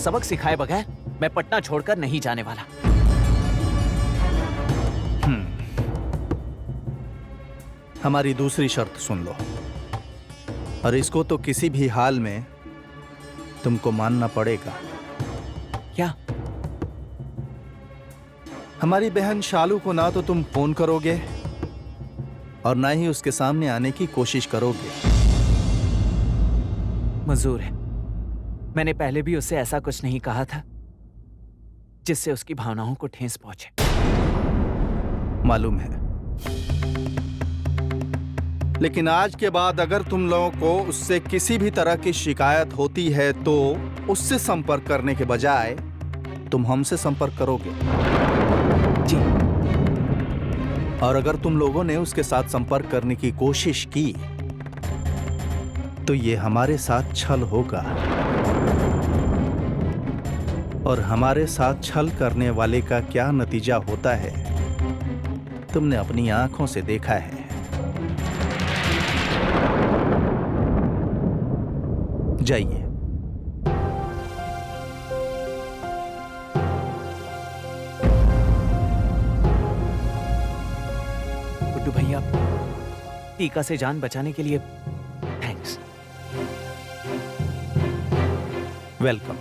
सबक सिखाए बगैर मैं पटना छोड़कर नहीं जाने वाला। हमारी दूसरी शर्त सुन लो, और इसको तो किसी भी हाल में तुमको मानना पड़ेगा। क्या? हमारी बहन शालू को ना तो तुम फोन करोगे और ना ही उसके सामने आने की कोशिश करोगे। मंजूर है। मैंने पहले भी उससे ऐसा कुछ नहीं कहा था जिससे उसकी भावनाओं को ठेस पहुंचे। मालूम है, लेकिन आज के बाद अगर तुम लोगों को उससे किसी भी तरह की शिकायत होती है तो उससे संपर्क करने के बजाय तुम हमसे संपर्क करोगे। जी। और अगर तुम लोगों ने उसके साथ संपर्क करने की कोशिश की तो ये हमारे साथ छल होगा, और हमारे साथ छल करने वाले का क्या नतीजा होता है तुमने अपनी आंखों से देखा है। जाइए। गुड्डू भैया, टीका से जान बचाने के लिए थैंक्स। वेलकम।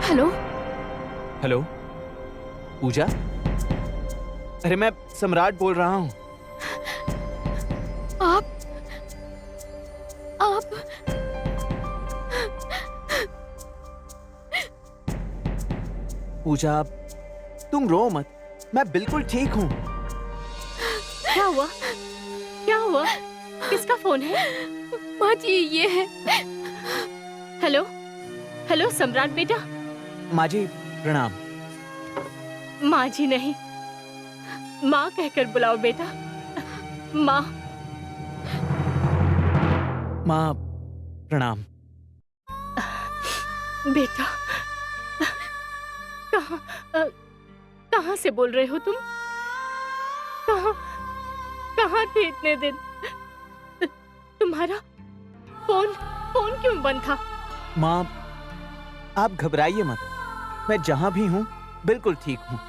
हेलो। हेलो पूजा, अरे मैं सम्राट बोल रहा हूँ। आप पूजा, तुम रो मत, मैं बिल्कुल ठीक हूँ। क्या हुआ? क्या हुआ? किसका फोन है? माँ जी, ये है। हेलो हेलो, सम्राट बेटा। माँ जी प्रणाम। माँ जी नहीं, माँ कहकर बुलाओ बेटा। माँ। माँ प्रणाम। बेटा, कहाँ से बोल रहे हो तुम? कहाँ थे इतने दिन? तुम्हारा फोन क्यों बंद था? माँ आप घबराइए मत, मैं जहाँ भी हूँ बिल्कुल ठीक हूँ।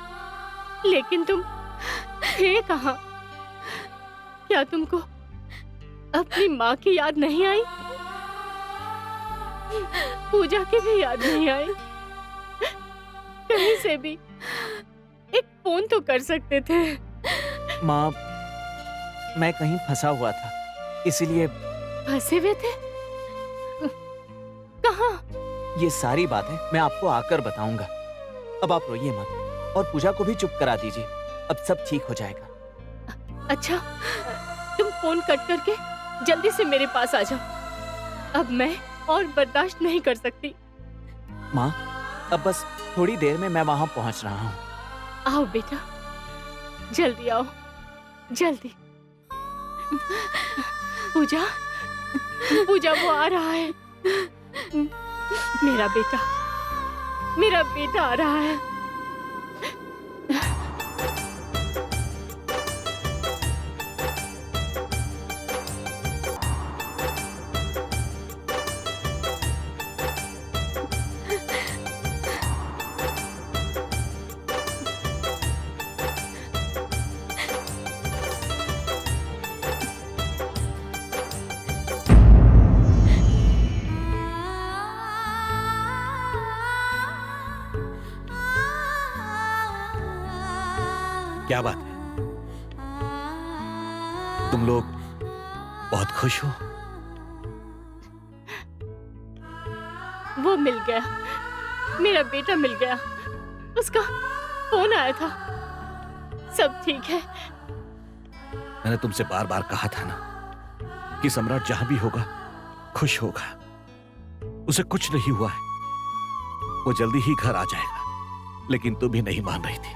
लेकिन तुम थे कहाँ? क्या तुमको अपनी माँ की याद नहीं आई? पूजा की भी याद नहीं आई? कहीं से भी एक फोन तो कर सकते थे। माँ मैं कहीं फंसा हुआ था, इसीलिए। फंसे हुए थे? कहाँ? ये सारी बातें मैं आपको आकर बताऊंगा। अब आप रोइए मत और पूजा को भी चुप करा दीजिए, अब सब ठीक हो जाएगा। अच्छा, तुम फोन कट करके जल्दी से मेरे पास आ जाओ। अब मैं और बर्दाश्त नहीं कर सकती। माँ अब बस थोड़ी देर में मैं वहां पहुंच रहा हूँ। आओ बेटा, जल्दी आओ, जल्दी। पूजा, पूजा वो आ रहा है। मेरा बेटा आ रहा है। क्या बात है? तुम लोग बहुत खुश हो? वो मिल गया, मेरा बेटा मिल गया। उसका फोन आया था। सब ठीक है। मैंने तुमसे बार बार कहा था ना कि सम्राट जहां भी होगा खुश होगा। उसे कुछ नहीं हुआ है, वो जल्दी ही घर आ जाएगा। लेकिन तू भी नहीं मान रही थी।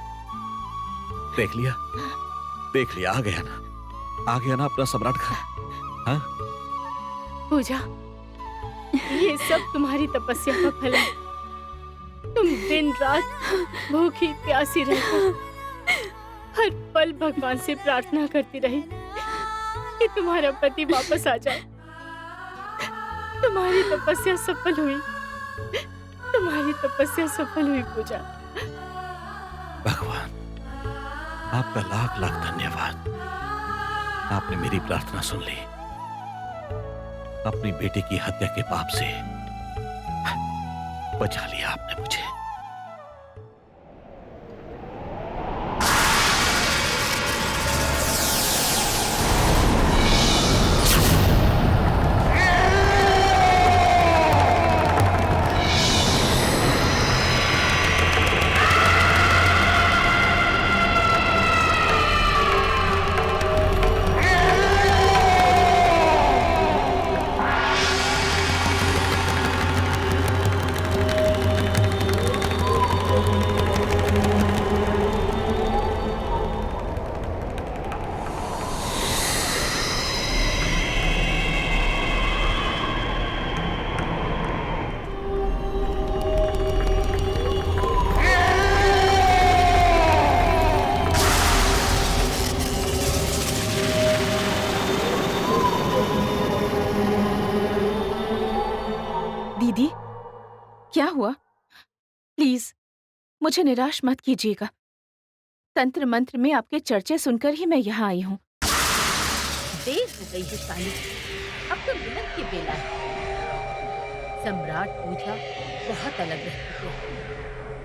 देख लिया, आ गया ना अपना सम्राट घर। हाँ? पूजा, ये सब तुम्हारी तपस्या का फल है। तुम दिन रात भूखी प्यासी रहकर हर पल भगवान से प्रार्थना करती रही कि तुम्हारा पति वापस आ जाए। तुम्हारी तपस्या सफल हुई, पूजा। भगवान, आपका लाख लाख धन्यवाद। आपने मेरी प्रार्थना सुन ली। अपनी बेटी की हत्या के पाप से बचा लिया आपने मुझे। दीदी, क्या हुआ? प्लीज मुझे निराश मत कीजिएगा। तंत्र मंत्र में आपके चर्चे सुनकर ही मैं यहाँ आई हूँ। देर हो गई है शाली, अब तो मिलन की बेला है। सम्राट पूजा बहुत अलग रहते थे।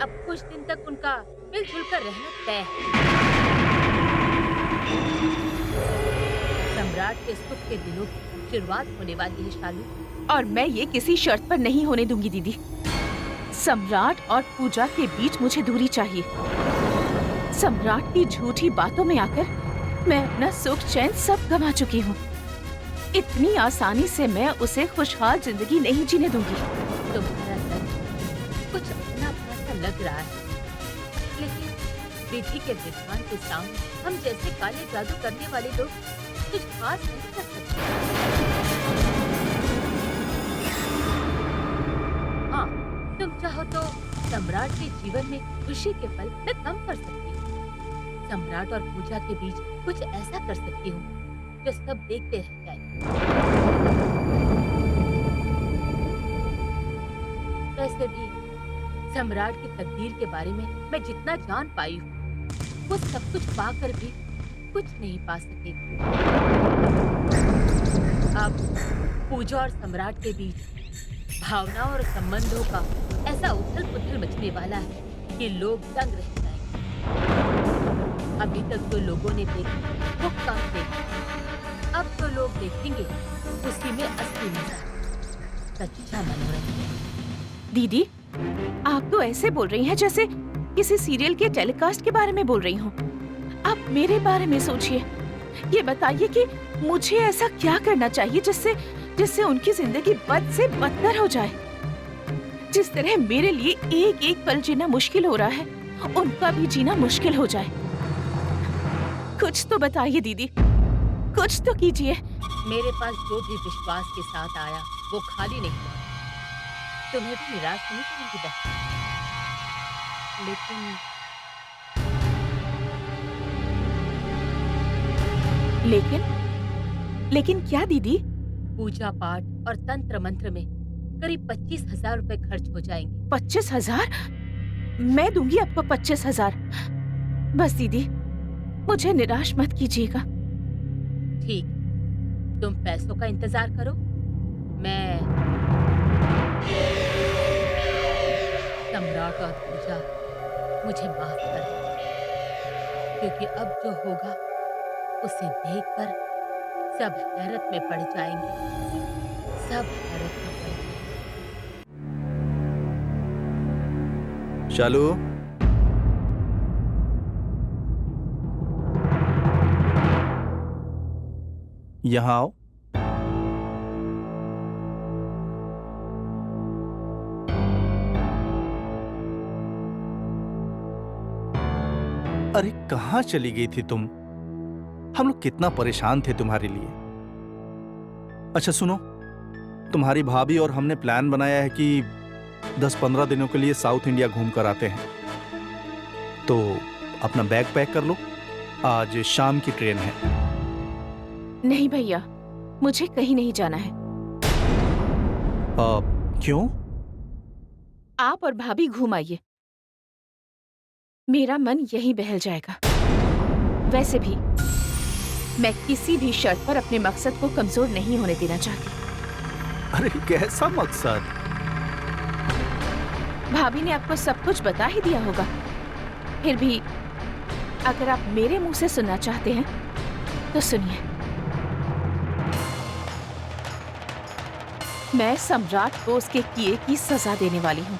अब कुछ दिन तक उनका मिलजुल कर रहना तय है। सम्राट के सुख के दिनों की शुरुआत होने वाली है शालू। और मैं ये किसी शर्त पर नहीं होने दूंगी दीदी। सम्राट और पूजा के बीच मुझे दूरी चाहिए। सम्राट की झूठी बातों में आकर मैं अपना सुख चैन सब गंवा चुकी हूँ। इतनी आसानी से मैं उसे खुशहाल जिंदगी नहीं जीने दूंगी। तुम्हारा लग कुछ अपना सा लग रहा है, लेकिन विधि के विद्वान के सामने हम जैसे काले जादू करने वाले लोग कुछ खास नहीं कर सकते। हाँ, तुम चाहो तो सम्राट के जीवन में खुशी के पल मैं कम कर सकती हूँ। सम्राट और पूजा के बीच कुछ ऐसा कर सकती हूँ जो सब देखते रह जाए। वैसे भी सम्राट की तकदीर के बारे में मैं जितना जान पाई हूँ, वो सब कुछ पाकर भी कुछ नहीं पा सके। अब पूजा और सम्राट के बीच भावनाओं और संबंधों का ऐसा उथल-पुथल मचने वाला है कि लोग दंग रह जाएंगे। अभी तक जो लोगों ने देखा वो कम देखा, अब तो लोग देखेंगे उसी में असली मजा, सच्चा मनोरंजन। दीदी, आप तो ऐसे बोल रही हैं जैसे किसी सीरियल के टेलीकास्ट के बारे में बोल रही हूँ। आप मेरे बारे में सोचिए। ये बताइए कि मुझे ऐसा क्या करना चाहिए जिससे उनकी जिंदगी बद से बदतर हो जाए। जिस तरह मेरे लिए एक एक पल जीना मुश्किल हो रहा है, उनका भी जीना मुश्किल हो जाए। कुछ तो बताइए दीदी, कुछ तो कीजिए। मेरे पास जो भी विश्वास के साथ आया वो खाली नहीं हुआ। तुम्हें भी निराश नहीं करूंगी बहन, लेकिन क्या दीदी? पूजा पाठ और तंत्र मंत्र में करीब 25,000 रुपए खर्च हो जाएंगे। 25,000? मैं दूंगी आपको 25,000। बस दीदी, मुझे निराश मत कीजिएगा। ठीक, तुम पैसों का इंतजार करो। मैं सम्राट और पूजा मुझे माफ कर दो, क्योंकि अब जो होगा उसे देखकर सब हैरत में पड़ जाएंगे। सब हैरत में पड़ जाएंगे। शालू, यहाँ आओ। अरे कहाँ चली गई थी तुम? हम लोग कितना परेशान थे तुम्हारे लिए। अच्छा सुनो, तुम्हारी भाभी और हमने प्लान बनाया है कि 10-15 दिनों के लिए साउथ इंडिया घूम कर आते हैं। तो अपना बैग पैक कर लो, आज शाम की ट्रेन है। नहीं भैया, मुझे कहीं नहीं जाना है। क्यों? आप और भाभी घूम आइए, मेरा मन यहीं बहल जाएगा। वैसे भी मैं किसी भी शर्त पर अपने मकसद को कमजोर नहीं होने देना चाहती। अरे कैसा मकसद? भाभी ने आपको सब कुछ बता ही दिया होगा, फिर भी अगर आप मेरे मुंह से सुनना चाहते हैं तो सुनिए। मैं सम्राट को उसके किए की सजा देने वाली हूँ।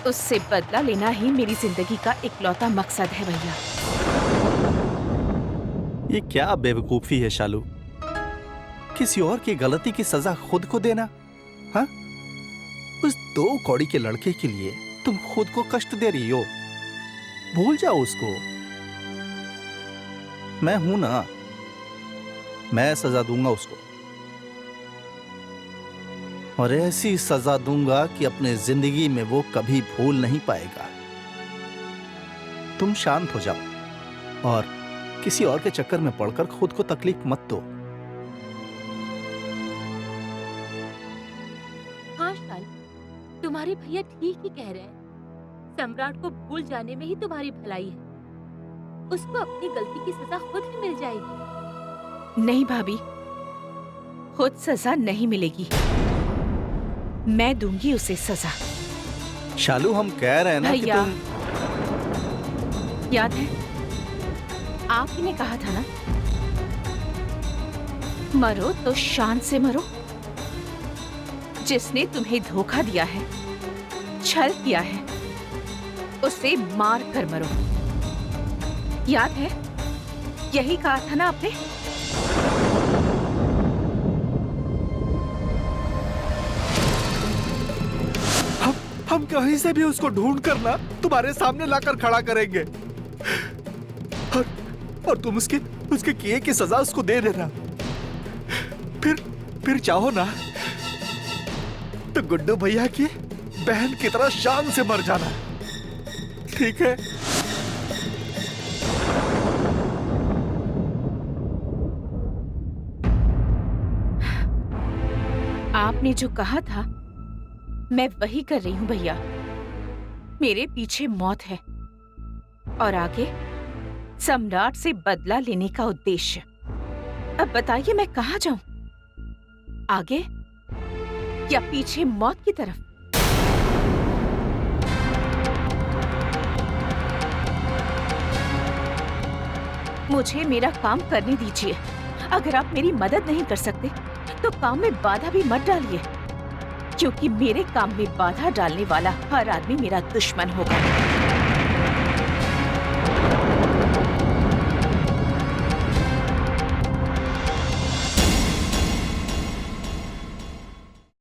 उससे बदला लेना ही मेरी जिंदगी का इकलौता मकसद है भैया। ये क्या बेवकूफी है शालू? किसी और की गलती की सजा खुद को देना? हाँ? उस 2 कौड़ी के लड़के के लिए तुम खुद को कष्ट दे रही हो। भूल जाओ उसको। मैं हूं ना, मैं सजा दूंगा उसको, और ऐसी सजा दूंगा कि अपने जिंदगी में वो कभी भूल नहीं पाएगा। तुम शांत हो जाओ और किसी और के चक्कर में पड़कर खुद को तकलीफ मत दो। हाँ शालू, तुम्हारे भैया ठीक ही कह रहे हैं। सम्राट को भूल जाने में ही तुम्हारी भलाई है। उसको अपनी गलती की सजा खुद ही मिल जाएगी। नहीं भाभी, खुद सजा नहीं मिलेगी, मैं दूंगी उसे सजा। शालू हम कह रहे हैं ना कि भैया, तुम... याद है आप ही ने कहा था ना, मरो तो शान से मरो। जिसने तुम्हें धोखा दिया है, छल किया है, उसे मार कर मरो। याद है, यही कहा था ना आपने? हम कहीं से भी उसको ढूंढ कर ना तुम्हारे सामने लाकर खड़ा करेंगे, और तुम उसके किए की सजा उसको दे देना। फिर चाहो ना तो गुड्डू भैया की बहन की तरह शान से मर जाना, ठीक है? आपने जो कहा था मैं वही कर रही हूँ भैया। मेरे पीछे मौत है और आगे सम्राट से बदला लेने का उद्देश्य। अब बताइए मैं कहाँ जाऊं? आगे या पीछे मौत की तरफ? मुझे मेरा काम करने दीजिए। अगर आप मेरी मदद नहीं कर सकते तो काम में बाधा भी मत डालिए, क्योंकि मेरे काम में बाधा डालने वाला हर आदमी मेरा दुश्मन होगा।